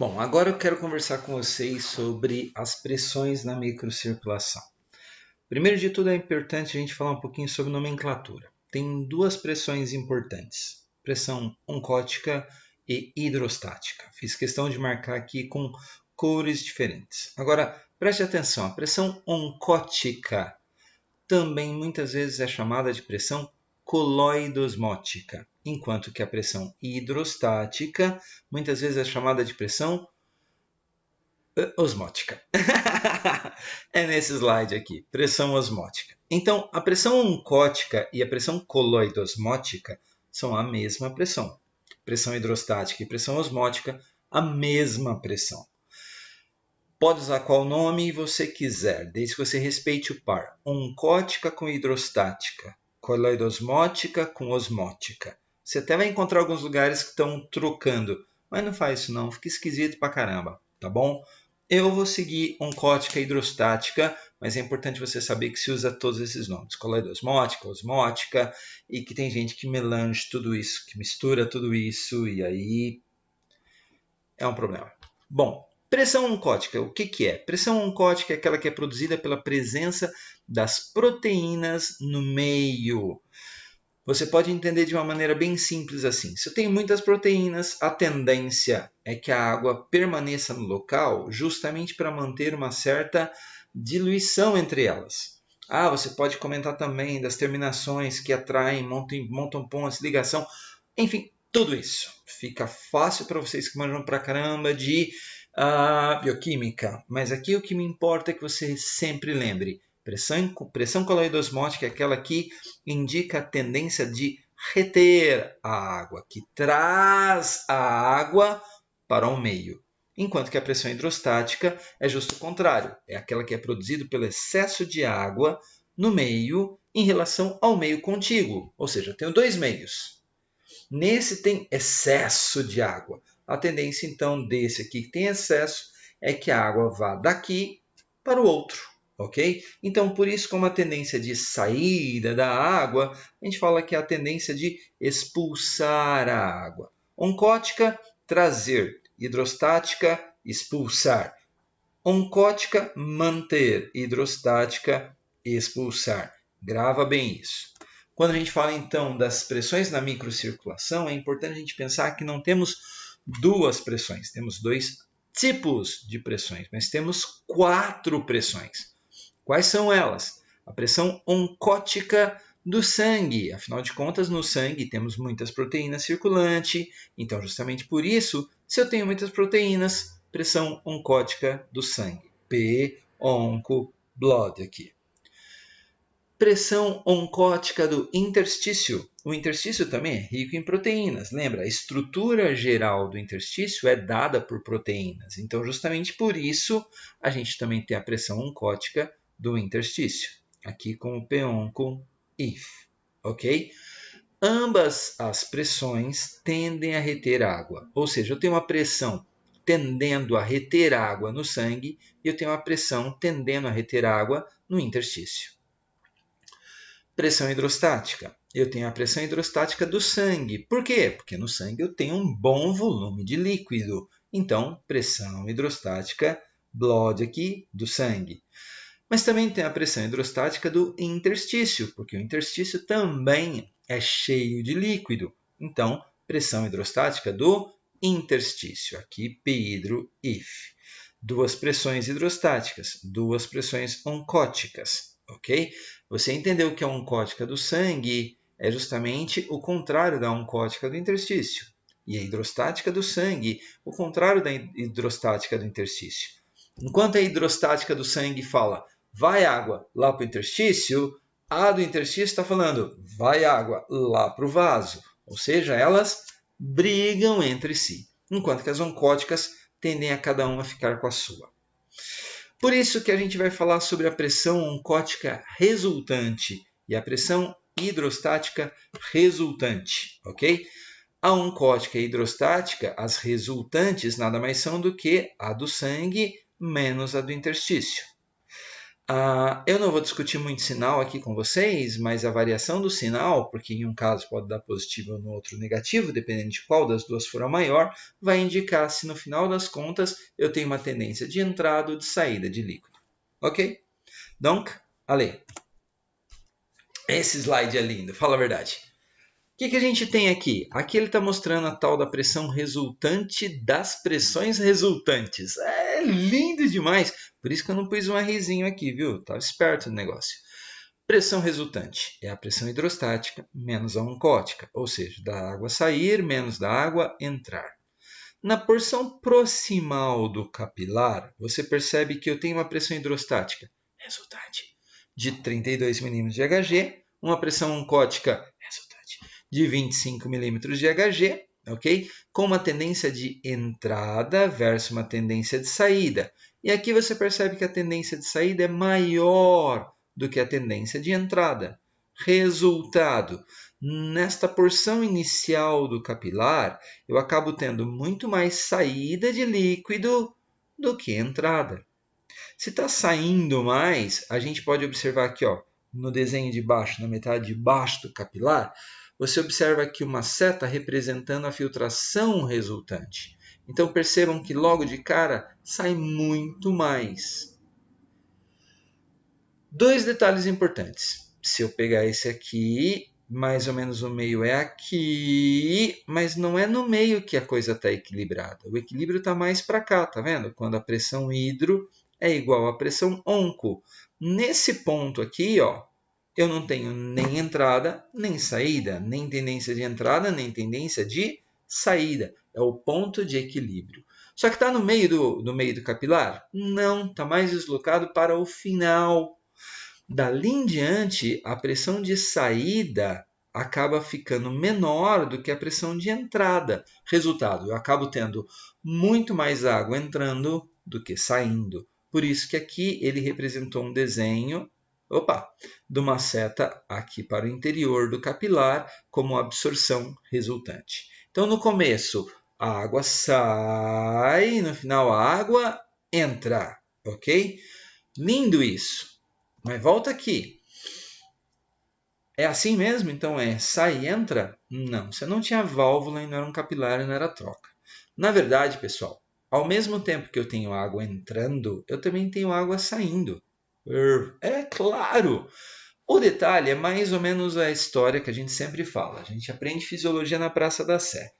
Bom, agora eu quero conversar com vocês sobre as pressões na microcirculação. Primeiro de tudo, é importante a gente falar um pouquinho sobre nomenclatura. Tem duas pressões importantes: pressão oncótica e hidrostática. Fiz questão de marcar aqui com cores diferentes. Agora, preste atenção, a pressão oncótica também muitas vezes é chamada de pressão coloidosmótica, enquanto que a pressão hidrostática muitas vezes é chamada de pressão osmótica. É nesse slide aqui, pressão osmótica. Então, a pressão oncótica e a pressão coloidosmótica são a mesma pressão. Pressão hidrostática e pressão osmótica, a mesma pressão. Pode usar qual nome você quiser, desde que você respeite o par. Oncótica com hidrostática, coloidosmótica com osmótica. Você até vai encontrar alguns lugares que estão trocando, mas não faz isso não, fica esquisito pra caramba, tá bom? Eu vou seguir oncótica e hidrostática, mas é importante você saber que se usa todos esses nomes. Coloidosmótica, osmótica, e que tem gente que melange tudo isso, que mistura tudo isso, e aí é um problema. Bom, pressão oncótica, o que é? Pressão oncótica é aquela que é produzida pela presença das proteínas no meio. Você pode entender de uma maneira bem simples assim. Se eu tenho muitas proteínas, a tendência é que a água permaneça no local justamente para manter uma certa diluição entre elas. Você pode comentar também das terminações que atraem, montam pontes de ligação. Enfim, tudo isso. Fica fácil para vocês que manjam pra caramba de bioquímica. Mas aqui o que me importa é que você sempre lembre. Pressão coloidosmótica é aquela que indica a tendência de reter a água, que traz a água para o meio. Enquanto que a pressão hidrostática é justo o contrário, é aquela que é produzida pelo excesso de água no meio em relação ao meio contíguo, ou seja, eu tenho dois meios. Nesse tem excesso de água. A tendência então desse aqui que tem excesso é que a água vá daqui para o outro. Ok? Então, por isso, como a tendência de saída da água, a gente fala que é a tendência de expulsar a água. Oncótica, trazer. Hidrostática, expulsar. Oncótica, manter. Hidrostática, expulsar. Grava bem isso. Quando a gente fala, então, das pressões na microcirculação, é importante a gente pensar que não temos duas pressões, temos dois tipos de pressões, mas temos 4 pressões. Quais são elas? A pressão oncótica do sangue. Afinal de contas, no sangue temos muitas proteínas circulante. Então, justamente por isso, se eu tenho muitas proteínas, pressão oncótica do sangue. P-onco-blood aqui. Pressão oncótica do interstício. O interstício também é rico em proteínas. Lembra, a estrutura geral do interstício é dada por proteínas. Então, justamente por isso, a gente também tem a pressão oncótica do interstício, aqui com o P-onco-if, ok? Ambas as pressões tendem a reter água, ou seja, eu tenho uma pressão tendendo a reter água no sangue e eu tenho uma pressão tendendo a reter água no interstício. Pressão hidrostática. Eu tenho a pressão hidrostática do sangue. Por quê? Porque no sangue eu tenho um bom volume de líquido. Então, pressão hidrostática, blood aqui, do sangue. Mas também tem a pressão hidrostática do interstício, porque o interstício também é cheio de líquido. Então, pressão hidrostática do interstício, aqui P-hidro-if. Duas pressões hidrostáticas, duas pressões oncóticas, ok? Você entendeu que a oncótica do sangue é justamente o contrário da oncótica do interstício. E a hidrostática do sangue, o contrário da hidrostática do interstício. Enquanto a hidrostática do sangue fala vai água lá para o interstício, a do interstício está falando vai água lá para o vaso. Ou seja, elas brigam entre si, enquanto que as oncóticas tendem a cada uma ficar com a sua. Por isso que a gente vai falar sobre a pressão oncótica resultante e a pressão hidrostática resultante, ok? A oncótica e a hidrostática, as resultantes nada mais são do que a do sangue menos a do interstício. Eu não vou discutir muito sinal aqui com vocês, mas a variação do sinal, porque em um caso pode dar positivo e no outro negativo, dependendo de qual das duas for a maior, vai indicar se no final das contas eu tenho uma tendência de entrada ou de saída de líquido. Ok? Donc, allez. Esse slide é lindo, fala a verdade. O que a gente tem aqui? Aqui ele está mostrando a tal da pressão resultante das pressões resultantes. É lindo demais. Por isso que eu não pus um Rzinho aqui, viu? Estava esperto no negócio. Pressão resultante é a pressão hidrostática menos a oncótica, ou seja, da água sair menos da água entrar. Na porção proximal do capilar, você percebe que eu tenho uma pressão hidrostática resultante de 32 milímetros de Hg, uma pressão oncótica resultante de 25 milímetros de Hg, ok? Com uma tendência de entrada versus uma tendência de saída. E aqui você percebe que a tendência de saída é maior do que a tendência de entrada. Resultado, nesta porção inicial do capilar, eu acabo tendo muito mais saída de líquido do que entrada. Se está saindo mais, a gente pode observar aqui, ó, no desenho de baixo, na metade de baixo do capilar, você observa aqui uma seta representando a filtração resultante. Então percebam que logo de cara sai muito mais. Dois detalhes importantes. Se eu pegar esse aqui, mais ou menos o meio é aqui, mas não é no meio que a coisa está equilibrada. O equilíbrio está mais para cá, tá vendo? Quando a pressão hidro é igual à pressão onco. Nesse ponto aqui, ó, eu não tenho nem entrada, nem saída, nem tendência de entrada, nem tendência de saída. É o ponto de equilíbrio. Só que está no meio do capilar? Não, está mais deslocado para o final. Dali em diante, a pressão de saída acaba ficando menor do que a pressão de entrada. Resultado, eu acabo tendo muito mais água entrando do que saindo. Por isso que aqui ele representou um desenho de uma seta aqui para o interior do capilar como absorção resultante. Então, no começo, a água sai, no final, a água entra, ok? Lindo isso. Mas volta aqui. É assim mesmo? Então é sai e entra? Não, você não tinha válvula e não era um capilar e não era troca. Na verdade, pessoal, ao mesmo tempo que eu tenho água entrando, eu também tenho água saindo. É claro! O detalhe é mais ou menos a história que a gente sempre fala. A gente aprende fisiologia na Praça da Sé.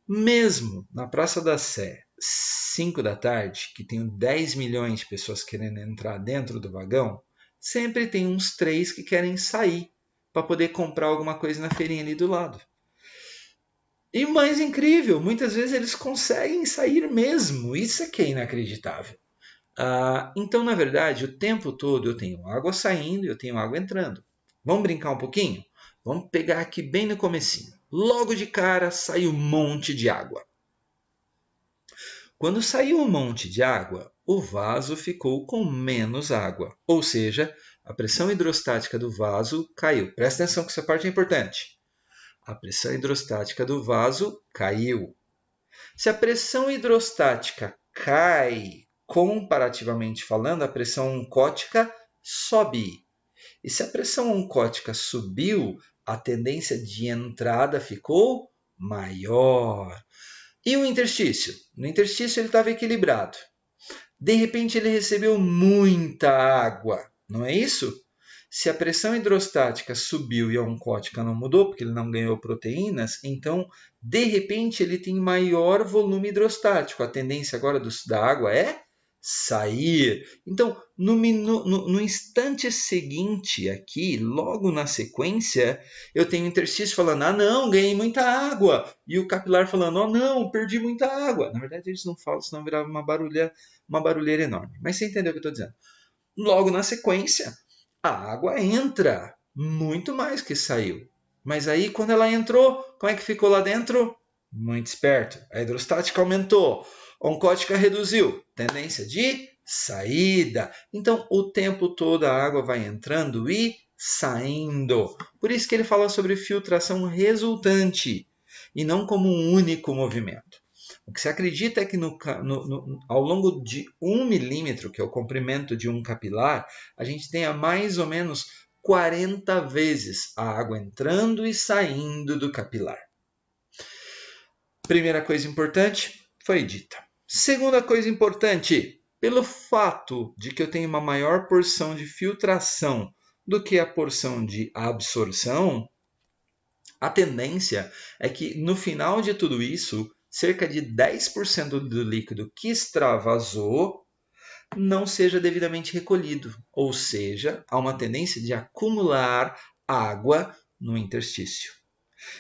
Mesmo na Praça da Sé, 5 da tarde, que tem 10 milhões de pessoas querendo entrar dentro do vagão, sempre tem uns 3 que querem sair para poder comprar alguma coisa na feirinha ali do lado. E o mais incrível, muitas vezes eles conseguem sair mesmo. Isso é que é inacreditável. Então, na verdade, o tempo todo eu tenho água saindo e eu tenho água entrando. Vamos brincar um pouquinho? Vamos pegar aqui bem no comecinho. Logo de cara sai um monte de água. Quando saiu um monte de água, o vaso ficou com menos água. Ou seja, a pressão hidrostática do vaso caiu. Presta atenção que essa parte é importante. A pressão hidrostática do vaso caiu. Se a pressão hidrostática cai, comparativamente falando, a pressão oncótica sobe. E se a pressão oncótica subiu, a tendência de entrada ficou maior. E o interstício? No interstício ele estava equilibrado. De repente ele recebeu muita água, não é isso? Se a pressão hidrostática subiu e a oncótica não mudou, porque ele não ganhou proteínas, então, de repente, ele tem maior volume hidrostático. A tendência agora da água é sair. Então, no instante seguinte aqui, logo na sequência, eu tenho o interstício falando, não, ganhei muita água. E o capilar falando, não, perdi muita água. Na verdade, eles não falam, senão virava uma barulheira enorme. Mas você entendeu o que eu estou dizendo. Logo na sequência, a água entra muito mais que saiu. Mas aí, quando ela entrou, como é que ficou lá dentro? Muito esperto. A hidrostática aumentou, a oncótica reduziu. Tendência de saída. Então, o tempo todo a água vai entrando e saindo. Por isso que ele fala sobre filtração resultante e não como um único movimento. O que se acredita é que ao longo de 1 milímetro, que é o comprimento de um capilar, a gente tenha mais ou menos 40 vezes a água entrando e saindo do capilar. Primeira coisa importante foi dita. Segunda coisa importante, pelo fato de que eu tenho uma maior porção de filtração do que a porção de absorção, a tendência é que no final de tudo isso, cerca de 10% do líquido que extravasou não seja devidamente recolhido, ou seja, há uma tendência de acumular água no interstício.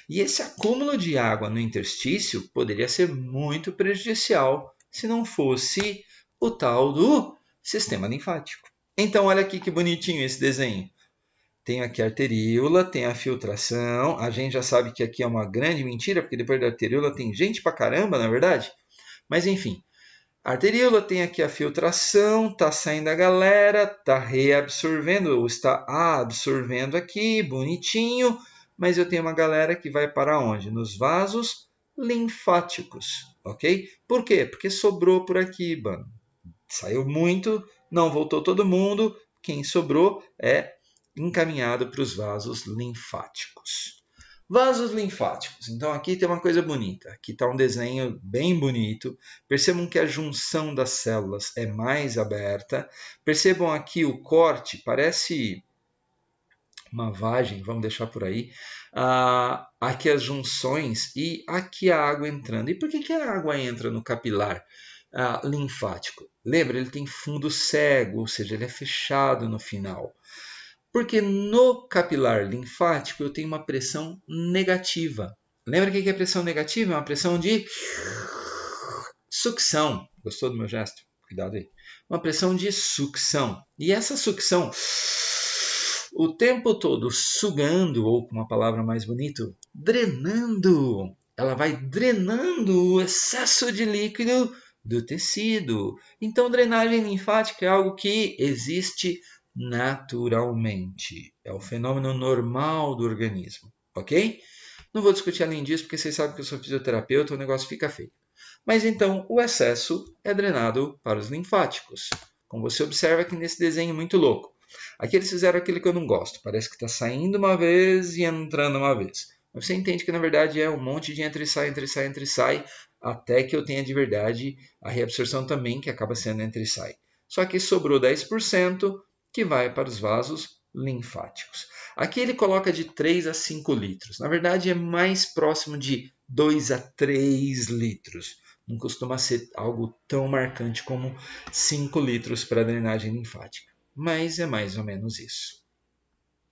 E esse acúmulo de água no interstício poderia ser muito prejudicial se não fosse o tal do sistema linfático. Então, olha aqui que bonitinho esse desenho. Tem aqui a arteríola, tem a filtração. A gente já sabe que aqui é uma grande mentira, porque depois da arteríola tem gente pra caramba, na verdade. Mas enfim, a arteríola tem aqui a filtração, está saindo a galera, está reabsorvendo, ou está absorvendo aqui, bonitinho. Mas eu tenho uma galera que vai para onde? Nos vasos linfáticos, ok? Por quê? Porque sobrou por aqui, mano. Saiu muito, não voltou todo mundo. Quem sobrou é encaminhado para os vasos linfáticos. Vasos linfáticos. Então aqui tem uma coisa bonita. Aqui está um desenho bem bonito. Percebam que a junção das células é mais aberta. Percebam aqui o corte, parece uma vagem, vamos deixar por aí. Aqui as junções e aqui a água entrando. E por que a água entra no capilar linfático? Lembra, ele tem fundo cego, ou seja, ele é fechado no final. Porque no capilar linfático eu tenho uma pressão negativa. Lembra o que é pressão negativa? É uma pressão de sucção. Gostou do meu gesto? Cuidado aí. Uma pressão de sucção. E essa sucção, o tempo todo sugando, ou com uma palavra mais bonita, drenando. Ela vai drenando o excesso de líquido do tecido. Então, drenagem linfática é algo que existe naturalmente. É o fenômeno normal do organismo, ok? Não vou discutir além disso, porque vocês sabem que eu sou fisioterapeuta, o negócio fica feio. Mas então, o excesso é drenado para os linfáticos. Como você observa aqui nesse desenho muito louco. Aqui eles fizeram aquilo que eu não gosto. Parece que está saindo uma vez e entrando uma vez. Mas você entende que na verdade é um monte de entra e sai, entra e sai, entra e sai, até que eu tenha de verdade a reabsorção também, que acaba sendo entra e sai. Só que sobrou 10%, que vai para os vasos linfáticos. Aqui ele coloca de 3 a 5 litros. Na verdade, é mais próximo de 2 a 3 litros. Não costuma ser algo tão marcante como 5 litros para a drenagem linfática. Mas é mais ou menos isso.